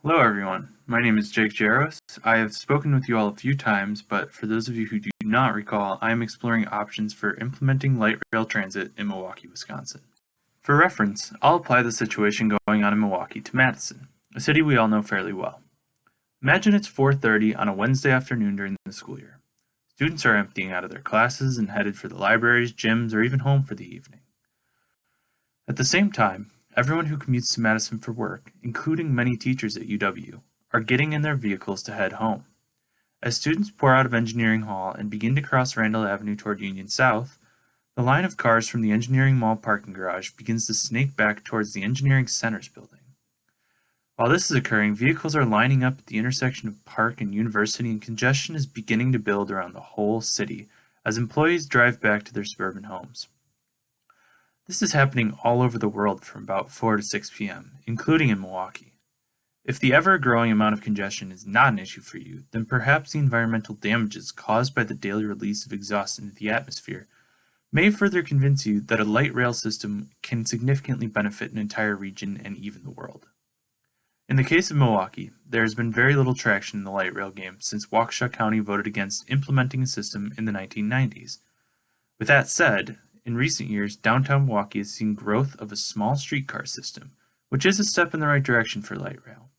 Hello everyone, my name is Jaros. I have spoken with you all a few times, but for those of you who do not recall, I am exploring options for implementing light rail transit in Milwaukee, Wisconsin. For reference, I'll apply the situation going on in Milwaukee to Madison, a city we all know fairly well. Imagine it's 4:30 on a Wednesday afternoon during the school year. Students are emptying out of their classes and headed for the libraries, gyms, or even home for the evening. At the same time, everyone who commutes to Madison for work, including many teachers at UW, are getting in their vehicles to head home. As students pour out of Engineering Hall and begin to cross Randall Avenue toward Union South, the line of cars from the Engineering Mall parking garage begins to snake back towards the Engineering Centers building. While this is occurring, vehicles are lining up at the intersection of Park and University, and congestion is beginning to build around the whole city as employees drive back to their suburban homes. This is happening all over the world from about 4 to 6 p.m., including in Milwaukee. If the ever-growing amount of congestion is not an issue for you, then perhaps the environmental damages caused by the daily release of exhaust into the atmosphere may further convince you that a light rail system can significantly benefit an entire region and even the world. In the case of Milwaukee, there has been very little traction in the light rail game since Waukesha County voted against implementing a system in the 1990s. With that said, in recent years, downtown Milwaukee has seen growth of a small streetcar system, which is a step in the right direction for light rail.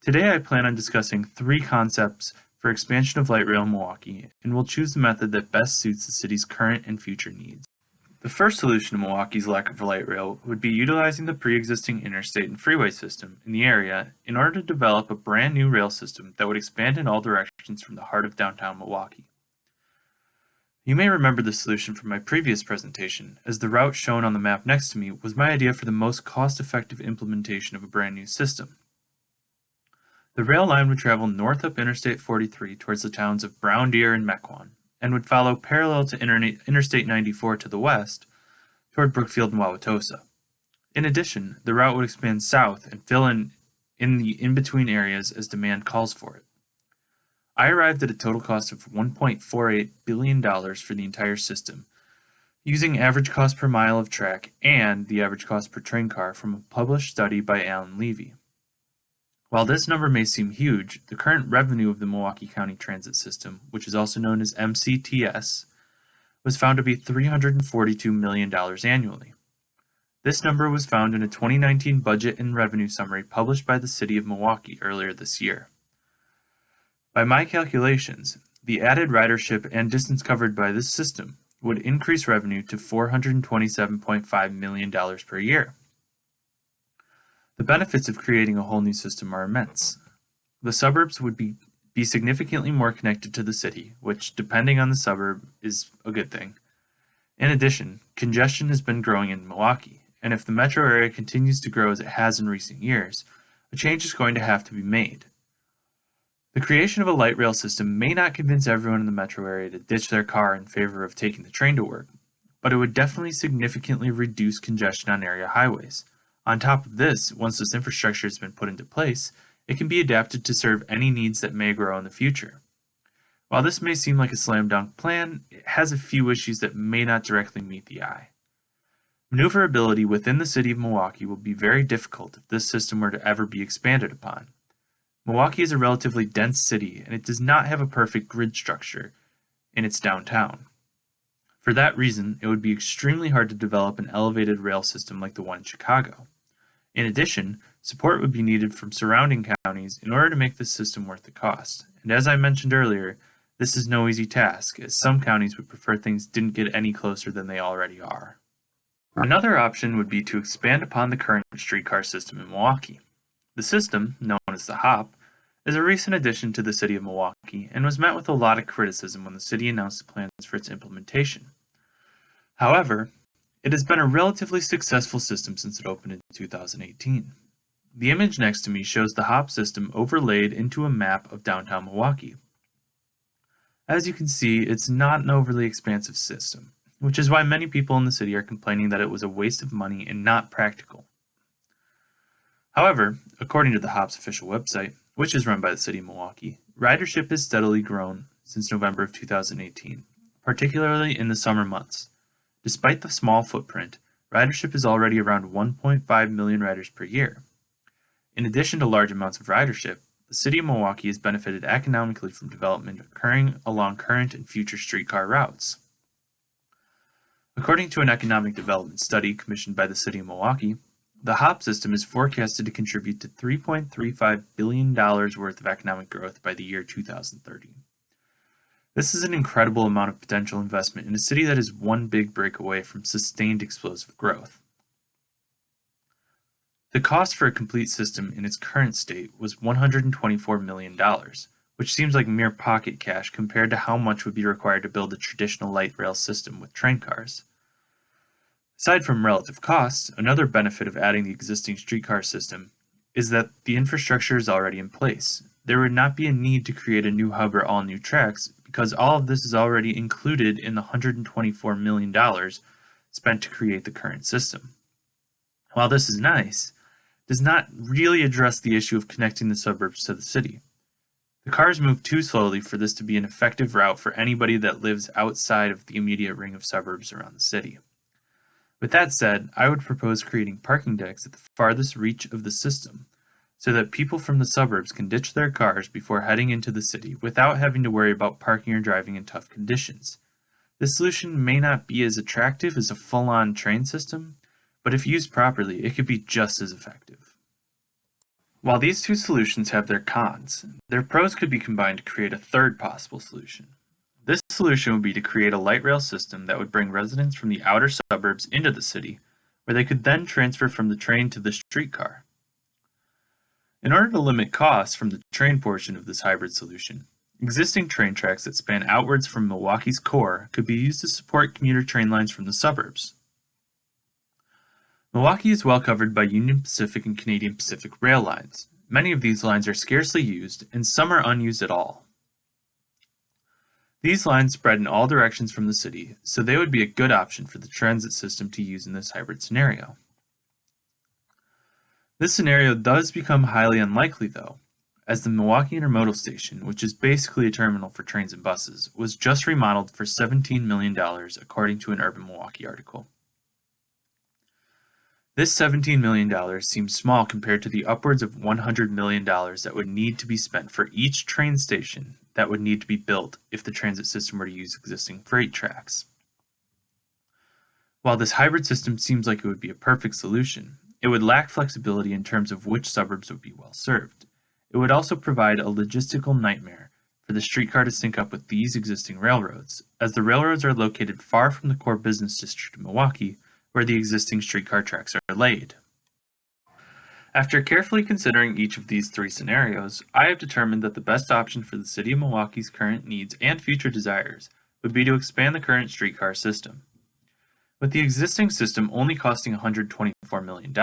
Today I plan on discussing 3 concepts for expansion of light rail in Milwaukee, and we'll choose the method that best suits the city's current and future needs. The first solution to Milwaukee's lack of light rail would be utilizing the pre-existing interstate and freeway system in the area in order to develop a brand new rail system that would expand in all directions from the heart of downtown Milwaukee. You may remember this solution from my previous presentation, as the route shown on the map next to me was my idea for the most cost-effective implementation of a brand new system. The rail line would travel north up Interstate 43 towards the towns of Brown Deer and Mequon, and would follow parallel to Interstate 94 to the west toward Brookfield and Wauwatosa. In addition, the route would expand south and fill in the in-between areas as demand calls for it. I arrived at a total cost of $1.48 billion for the entire system, using average cost per mile of track and the average cost per train car from a published study by Alan Levy. While this number may seem huge, the current revenue of the Milwaukee County Transit System, which is also known as MCTS, was found to be $342 million annually. This number was found in a 2019 budget and revenue summary published by the City of Milwaukee earlier this year. By my calculations, the added ridership and distance covered by this system would increase revenue to $427.5 million per year. The benefits of creating a whole new system are immense. The suburbs would be significantly more connected to the city, which, depending on the suburb, is a good thing. In addition, congestion has been growing in Milwaukee, and if the metro area continues to grow as it has in recent years, a change is going to have to be made. The creation of a light rail system may not convince everyone in the metro area to ditch their car in favor of taking the train to work, but it would definitely significantly reduce congestion on area highways. On top of this, once this infrastructure has been put into place, it can be adapted to serve any needs that may grow in the future. While this may seem like a slam dunk plan, it has a few issues that may not directly meet the eye. Maneuverability within the city of Milwaukee will be very difficult if this system were to ever be expanded upon. Milwaukee is a relatively dense city, and it does not have a perfect grid structure in its downtown. For that reason, it would be extremely hard to develop an elevated rail system like the one in Chicago. In addition, support would be needed from surrounding counties in order to make this system worth the cost. And as I mentioned earlier, this is no easy task, as some counties would prefer things didn't get any closer than they already are. Another option would be to expand upon the current streetcar system in Milwaukee. The system, known as the HOP, is a recent addition to the city of Milwaukee and was met with a lot of criticism when the city announced the plans for its implementation. However, it has been a relatively successful system since it opened in 2018. The image next to me shows the HOP system overlaid into a map of downtown Milwaukee. As you can see, it's not an overly expansive system, which is why many people in the city are complaining that it was a waste of money and not practical. However, according to the HOP's official website, which is run by the City of Milwaukee, ridership has steadily grown since November of 2018, particularly in the summer months. Despite the small footprint, ridership is already around 1.5 million riders per year. In addition to large amounts of ridership, the city of Milwaukee has benefited economically from development occurring along current and future streetcar routes. According to an economic development study commissioned by the city of Milwaukee, the HOP system is forecasted to contribute to $3.35 billion worth of economic growth by the year 2030. This is an incredible amount of potential investment in a city that is one big break away from sustained explosive growth. The cost for a complete system in its current state was $124 million, which seems like mere pocket cash compared to how much would be required to build a traditional light rail system with train cars. Aside from relative costs, another benefit of adding the existing streetcar system is that the infrastructure is already in place. There would not be a need to create a new hub or all new tracks because all of this is already included in the $124 million spent to create the current system. While this is nice, it does not really address the issue of connecting the suburbs to the city. The cars move too slowly for this to be an effective route for anybody that lives outside of the immediate ring of suburbs around the city. With that said, I would propose creating parking decks at the farthest reach of the system so that people from the suburbs can ditch their cars before heading into the city without having to worry about parking or driving in tough conditions. This solution may not be as attractive as a full-on train system, but if used properly, it could be just as effective. While these two solutions have their cons, their pros could be combined to create a third possible solution. This solution would be to create a light rail system that would bring residents from the outer suburbs into the city, where they could then transfer from the train to the streetcar. In order to limit costs from the train portion of this hybrid solution, existing train tracks that span outwards from Milwaukee's core could be used to support commuter train lines from the suburbs. Milwaukee is well covered by Union Pacific and Canadian Pacific rail lines. Many of these lines are scarcely used, and some are unused at all. These lines spread in all directions from the city, so they would be a good option for the transit system to use in this hybrid scenario. This scenario does become highly unlikely, though, as the Milwaukee Intermodal Station, which is basically a terminal for trains and buses, was just remodeled for $17 million according to an Urban Milwaukee article. This $17 million seems small compared to the upwards of $100 million that would need to be spent for each train station that would need to be built if the transit system were to use existing freight tracks. While this hybrid system seems like it would be a perfect solution, it would lack flexibility in terms of which suburbs would be well served. It would also provide a logistical nightmare for the streetcar to sync up with these existing railroads, as the railroads are located far from the core business district of Milwaukee, where the existing streetcar tracks are laid. After carefully considering each of these three scenarios, I have determined that the best option for the city of Milwaukee's current needs and future desires would be to expand the current streetcar system. With the existing system only costing $124 million,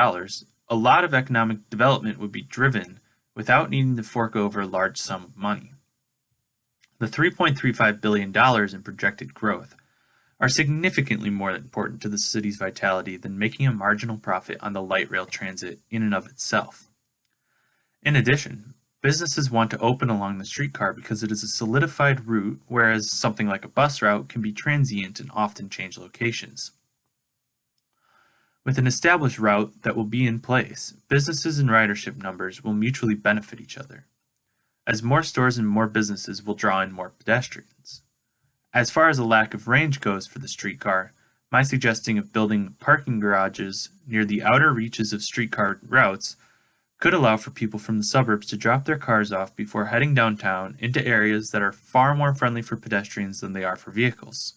a lot of economic development would be driven without needing to fork over a large sum of money. The $3.35 billion in projected growth are significantly more important to the city's vitality than making a marginal profit on the light rail transit in and of itself. In addition, businesses want to open along the streetcar because it is a solidified route, whereas something like a bus route can be transient and often change locations. With an established route that will be in place, businesses and ridership numbers will mutually benefit each other, as more stores and more businesses will draw in more pedestrians. As far as a lack of range goes for the streetcar, my suggesting of building parking garages near the outer reaches of streetcar routes could allow for people from the suburbs to drop their cars off before heading downtown into areas that are far more friendly for pedestrians than they are for vehicles.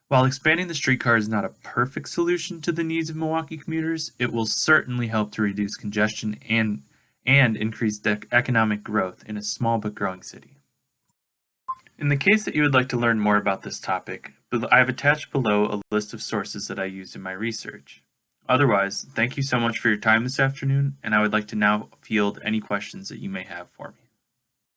While expanding the streetcar is not a perfect solution to the needs of Milwaukee commuters, it will certainly help to reduce congestion and increase economic growth in a small but growing city. In the case that you would like to learn more about this topic, I have attached below a list of sources that I used in my research. Otherwise, thank you so much for your time this afternoon, and I would like to now field any questions that you may have for me.